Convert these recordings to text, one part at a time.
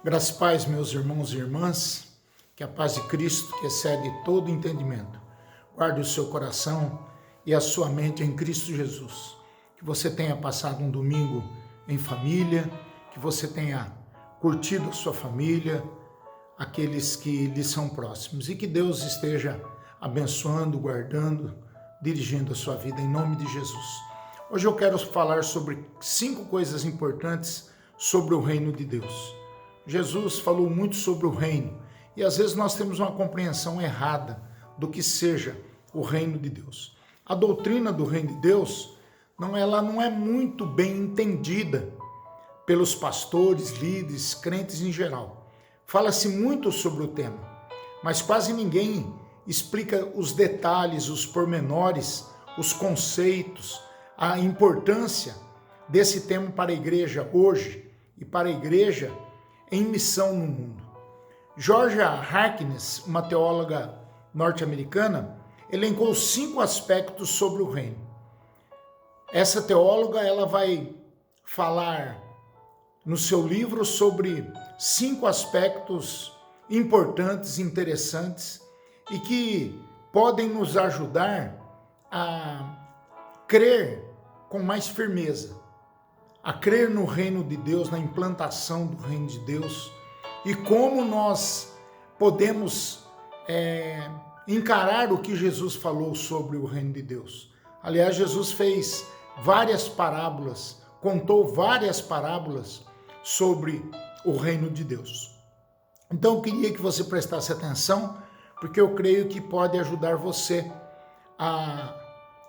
Graças e paz, meus irmãos e irmãs, que a paz de Cristo, que excede todo entendimento, guarde o seu coração e a sua mente em Cristo Jesus. Que você tenha passado um domingo em família, que você tenha curtido a sua família, aqueles que lhe são próximos, e que Deus esteja abençoando, guardando, dirigindo a sua vida em nome de Jesus. Hoje eu quero falar sobre 5 coisas importantes sobre o reino de Deus. Jesus falou muito sobre o reino e às vezes nós temos uma compreensão errada do que seja o reino de Deus. A doutrina do reino de Deus, ela não é muito bem entendida pelos pastores, líderes, crentes em geral. Fala-se muito sobre o tema, mas quase ninguém explica os detalhes, os pormenores, os conceitos, a importância desse tema para a igreja hoje e para a igreja em missão no mundo. Georgia Harkness, uma teóloga norte-americana, elencou 5 aspectos sobre o reino. Essa teóloga ela vai falar no seu livro sobre 5 aspectos importantes, interessantes e que podem nos ajudar a crer com mais firmeza, a crer no reino de Deus, na implantação do reino de Deus e como nós podemos encarar o que Jesus falou sobre o reino de Deus. Aliás, Jesus fez várias parábolas, contou várias parábolas sobre o reino de Deus. Então eu queria que você prestasse atenção, porque eu creio que pode ajudar você a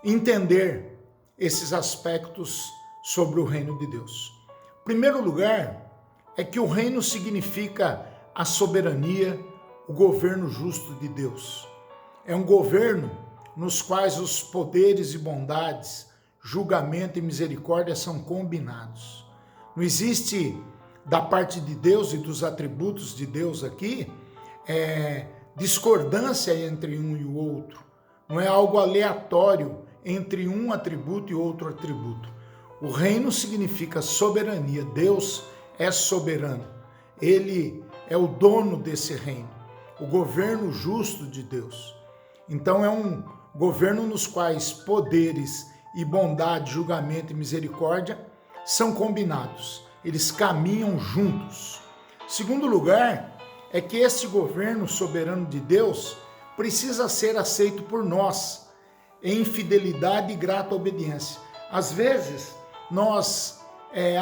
entender esses aspectos sobre o reino de Deus. Em primeiro lugar, é que o reino significa a soberania, o governo justo de Deus. É um governo nos quais os poderes e bondades, julgamento e misericórdia são combinados. Não existe da parte de Deus e dos atributos de Deus aqui discordância entre um e o outro. Não é algo aleatório entre um atributo e outro atributo. O reino significa soberania. Deus é soberano. Ele é o dono desse reino. O governo justo de Deus. Então é um governo nos quais poderes e bondade, julgamento e misericórdia são combinados. Eles caminham juntos. Segundo lugar, é que esse governo soberano de Deus precisa ser aceito por nós em fidelidade e grata obediência. Às vezes, nós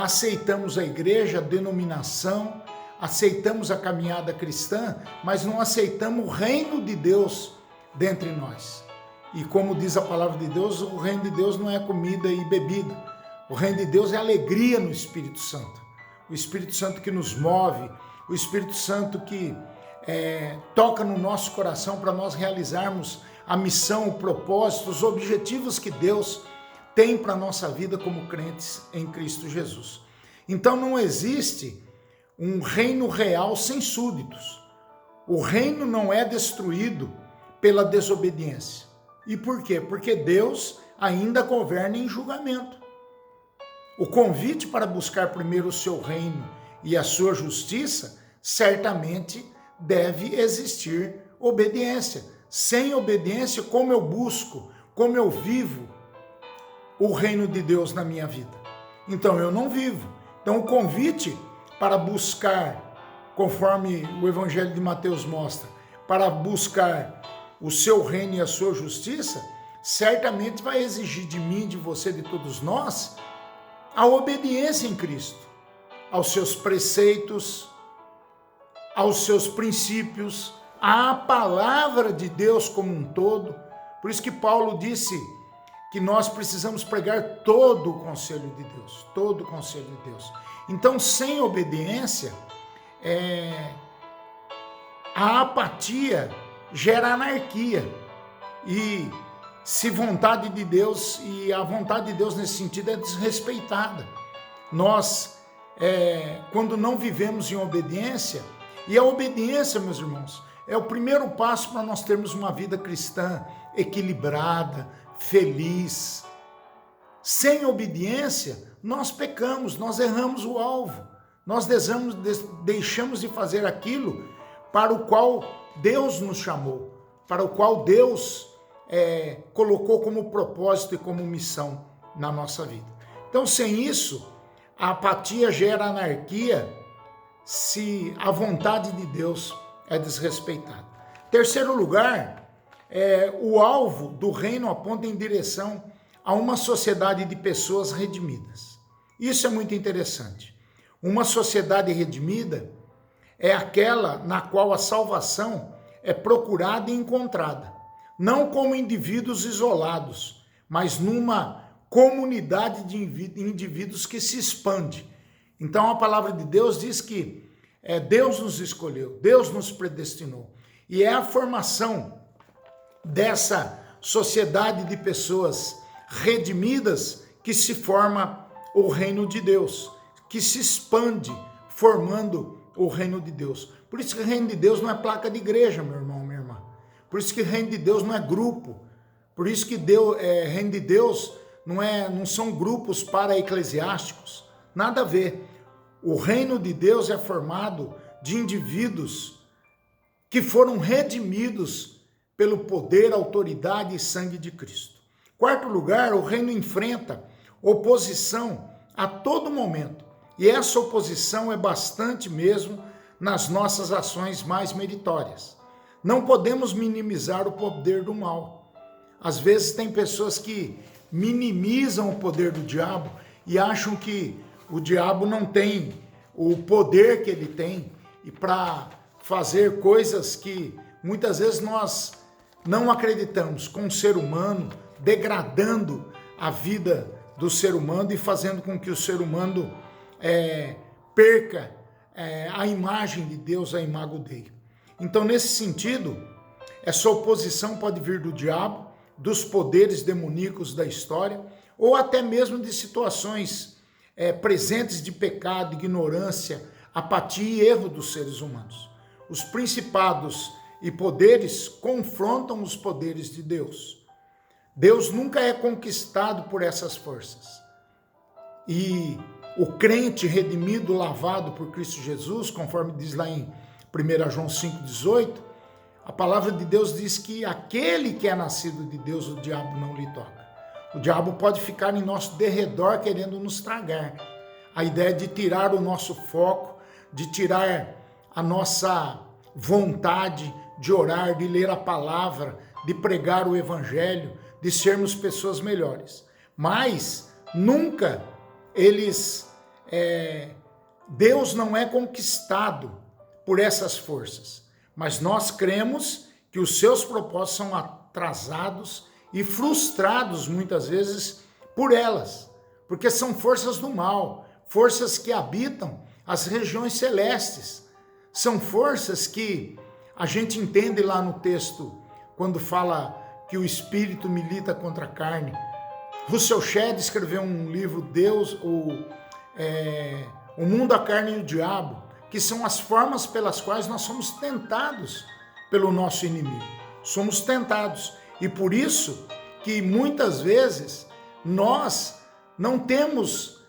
aceitamos a igreja, a denominação, aceitamos a caminhada cristã, mas não aceitamos o reino de Deus dentre nós. E como diz a palavra de Deus, o reino de Deus não é comida e bebida. O reino de Deus é alegria no Espírito Santo. O Espírito Santo que nos move, o Espírito Santo que toca no nosso coração para nós realizarmos a missão, o propósito, os objetivos que Deus tem para a nossa vida como crentes em Cristo Jesus. Então não existe um reino real sem súditos. O reino não é destruído pela desobediência. E por quê? Porque Deus ainda governa em julgamento. O convite para buscar primeiro o seu reino e a sua justiça, certamente deve existir obediência. Sem obediência, como eu busco, como eu vivo o reino de Deus na minha vida? Então eu não vivo. Então o convite para buscar, conforme o Evangelho de Mateus mostra, para buscar o seu reino e a sua justiça, certamente vai exigir de mim, de você, de todos nós, a obediência em Cristo, aos seus preceitos, aos seus princípios, à palavra de Deus como um todo. Por isso que Paulo disse que nós precisamos pregar todo o conselho de Deus, todo o conselho de Deus. Então, sem obediência, a apatia gera anarquia. E se vontade de Deus, e a vontade de Deus nesse sentido é desrespeitada. Nós, quando não vivemos em obediência, e a obediência, meus irmãos, é o primeiro passo para nós termos uma vida cristã equilibrada, feliz. Sem obediência, nós pecamos, nós erramos o alvo. Nós deixamos de fazer aquilo para o qual Deus nos chamou, para o qual Deus colocou como propósito e como missão na nossa vida. Então, sem isso, a apatia gera anarquia se a vontade de Deus é desrespeitada. Terceiro lugar, o alvo do reino aponta em direção a uma sociedade de pessoas redimidas. Isso é muito interessante. Uma sociedade redimida é aquela na qual a salvação é procurada e encontrada, não como indivíduos isolados, mas numa comunidade de indivíduos que se expande. Então a palavra de Deus diz que Deus nos escolheu, Deus nos predestinou. E é a formação dessa sociedade de pessoas redimidas que se forma o reino de Deus, que se expande formando o reino de Deus. Por isso que o reino de Deus não é placa de igreja, meu irmão, minha irmã. Por isso que o reino de Deus não é grupo. Por isso que reino de Deus não são grupos para eclesiásticos. Nada a ver. O reino de Deus é formado de indivíduos que foram redimidos pelo poder, autoridade e sangue de Cristo. Quarto lugar, o reino enfrenta oposição a todo momento. E essa oposição é bastante mesmo nas nossas ações mais meritórias. Não podemos minimizar o poder do mal. Às vezes tem pessoas que minimizam o poder do diabo e acham que o diabo não tem o poder que ele tem e para fazer coisas que muitas vezes nós não acreditamos com o ser humano, degradando a vida do ser humano e fazendo com que o ser humano perca a imagem de Deus, a imago Dei. Então, nesse sentido, essa oposição pode vir do diabo, dos poderes demoníacos da história, ou até mesmo de situações presentes de pecado, ignorância, apatia e erro dos seres humanos. Os principados e poderes confrontam os poderes de Deus. Deus nunca é conquistado por essas forças. E o crente redimido, lavado por Cristo Jesus, conforme diz lá em 1 João 5,18, a palavra de Deus diz que aquele que é nascido de Deus, o diabo não lhe toca. O diabo pode ficar em nosso derredor querendo nos tragar. A ideia de tirar o nosso foco, de tirar a nossa vontade de orar, de ler a palavra, de pregar o evangelho, de sermos pessoas melhores. Mas nunca Deus não é conquistado por essas forças, mas nós cremos que os seus propósitos são atrasados e frustrados muitas vezes por elas, porque são forças do mal, forças que habitam as regiões celestes, são forças que a gente entende lá no texto, quando fala que o espírito milita contra a carne. Russell Shedd escreveu um livro, Deus, O Mundo, a Carne e o Diabo, que são as formas pelas quais nós somos tentados pelo nosso inimigo. Somos tentados. E por isso que muitas vezes nós não temos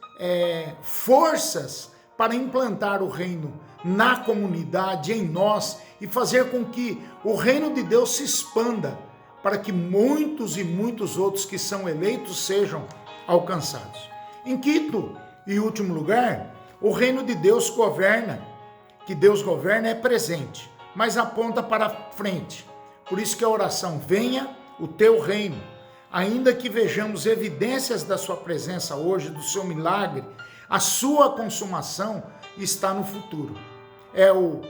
forças para implantar o reino na comunidade, em nós, e fazer com que o reino de Deus se expanda, para que muitos e muitos outros que são eleitos sejam alcançados. Em quinto e último lugar, o reino de Deus governa, que Deus governa é presente, mas aponta para frente. Por isso que a oração, venha o teu reino, ainda que vejamos evidências da sua presença hoje, do seu milagre, a sua consumação está no futuro. É o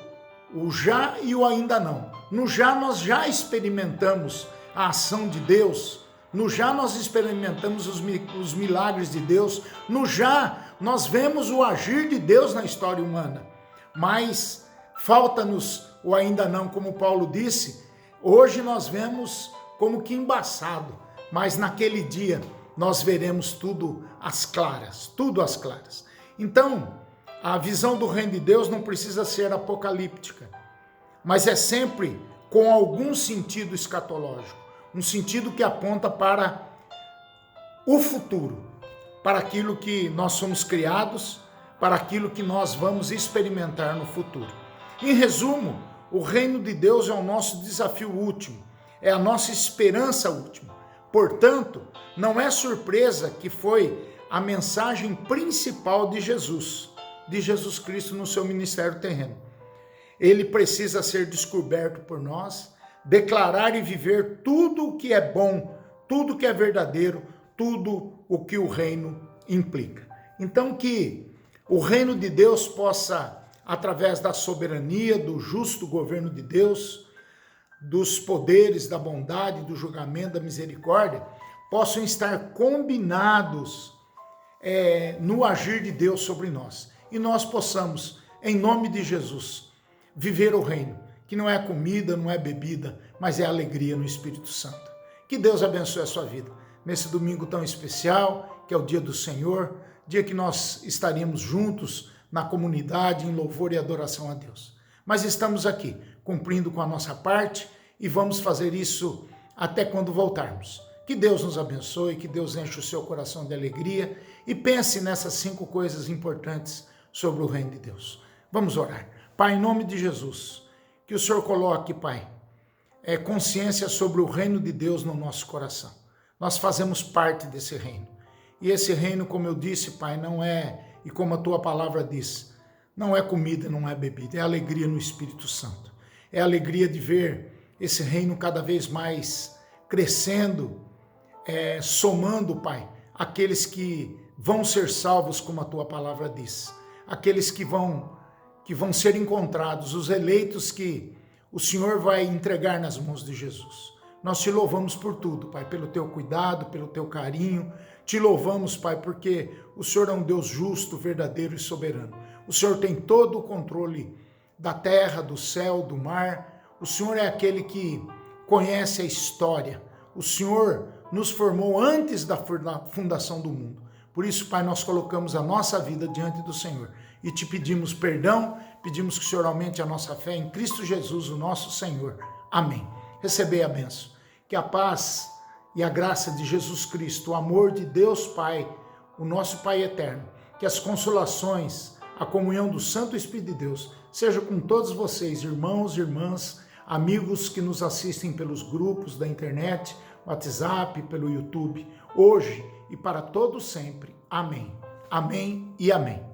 já e o ainda não. No já nós já experimentamos a ação de Deus, no já nós experimentamos os milagres de Deus, no já nós vemos o agir de Deus na história humana, mas falta-nos o ainda não, como Paulo disse, hoje nós vemos como que embaçado, mas naquele dia nós veremos tudo às claras, tudo às claras. Então, a visão do reino de Deus não precisa ser apocalíptica, mas é sempre com algum sentido escatológico, um sentido que aponta para o futuro, para aquilo que nós somos criados, para aquilo que nós vamos experimentar no futuro. Em resumo, o reino de Deus é o nosso desafio último, é a nossa esperança última. Portanto, não é surpresa que foi a mensagem principal de Jesus Cristo no seu ministério terreno. Ele precisa ser descoberto por nós, declarar e viver tudo o que é bom, tudo o que é verdadeiro, tudo o que o reino implica. Então, que o reino de Deus possa, através da soberania, do justo governo de Deus, dos poderes, da bondade, do julgamento, da misericórdia, possam estar combinados no agir de Deus sobre nós. E nós possamos, em nome de Jesus, viver o reino, que não é comida, não é bebida, mas é alegria no Espírito Santo. Que Deus abençoe a sua vida nesse domingo tão especial, que é o dia do Senhor, dia que nós estaríamos juntos na comunidade, em louvor e adoração a Deus. Mas estamos aqui, cumprindo com a nossa parte, e vamos fazer isso até quando voltarmos. Que Deus nos abençoe, que Deus enche o seu coração de alegria, e pense nessas 5 coisas importantes sobre o reino de Deus. Vamos orar. Pai, em nome de Jesus, que o Senhor coloque, Pai, consciência sobre o reino de Deus no nosso coração. Nós fazemos parte desse reino. E esse reino, como eu disse, Pai, não é, e como a tua palavra diz, não é comida, não é bebida, é alegria no Espírito Santo. É alegria de ver esse reino cada vez mais crescendo, somando, Pai, aqueles que vão ser salvos, como a tua palavra diz. Aqueles que vão ser encontrados, os eleitos que o Senhor vai entregar nas mãos de Jesus. Nós te louvamos por tudo, Pai, pelo teu cuidado, pelo teu carinho. Te louvamos, Pai, porque o Senhor é um Deus justo, verdadeiro e soberano. O Senhor tem todo o controle da terra, do céu, do mar. O Senhor é aquele que conhece a história. O Senhor nos formou antes da fundação do mundo. Por isso, Pai, nós colocamos a nossa vida diante do Senhor e te pedimos perdão, pedimos que o Senhor aumente a nossa fé em Cristo Jesus, o nosso Senhor. Amém. Recebei a bênção. Que a paz e a graça de Jesus Cristo, o amor de Deus Pai, o nosso Pai eterno, que as consolações, a comunhão do Santo Espírito de Deus, seja com todos vocês, irmãos, irmãs, amigos que nos assistem pelos grupos da internet, WhatsApp, pelo YouTube, hoje e para todo sempre. Amém. Amém e amém.